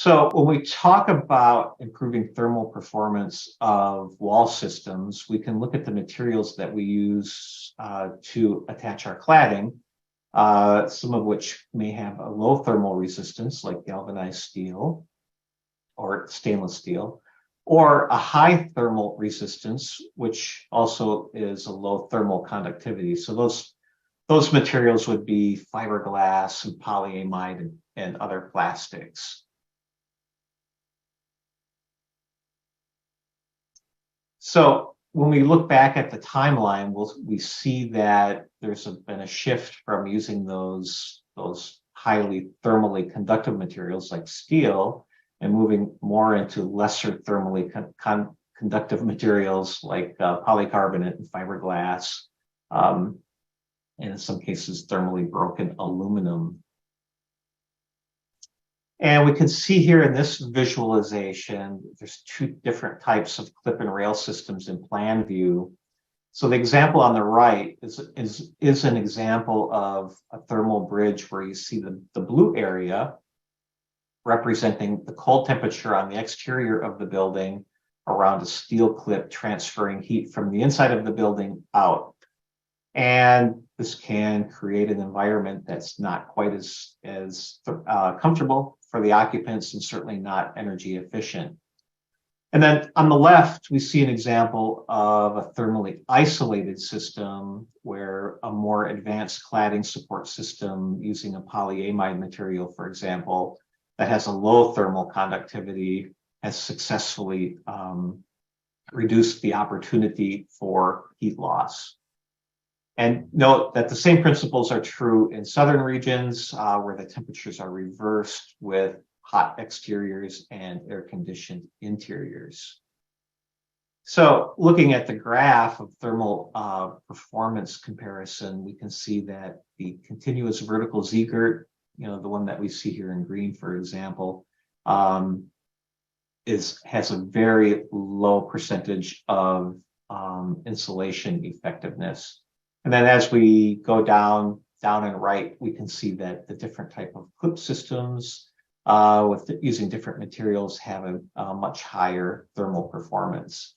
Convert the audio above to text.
So when we talk about improving thermal performance of wall systems, we can look at the materials that we use to attach our cladding, some of which may have a low thermal resistance, like galvanized steel or stainless steel, or a high thermal resistance, which also is a low thermal conductivity. So those materials would be fiberglass and polyamide and other plastics. So when we look back at the timeline, we see that there's been a shift from using those highly thermally conductive materials like steel and moving more into lesser thermally conductive materials like polycarbonate and fiberglass, and in some cases thermally broken aluminum. And we can see here in this visualization, there's two different types of clip and rail systems in plan view. So the example on the right is an example of a thermal bridge where you see the blue area representing the cold temperature on the exterior of the building around a steel clip transferring heat from the inside of the building out. And this can create an environment that's not quite as comfortable for the occupants and certainly not energy efficient. And then on the left, we see an example of a thermally isolated system where a more advanced cladding support system using a polyamide material, for example, that has a low thermal conductivity has successfully reduced the opportunity for heat loss. And note that the same principles are true in southern regions where the temperatures are reversed with hot exteriors and air-conditioned interiors. So looking at the graph of thermal performance comparison, we can see that the continuous vertical Z-girt, the one that we see here in green, for example, has a very low percentage of insulation effectiveness. And then as we go down and right, we can see that the different type of clip systems using different materials have a much higher thermal performance.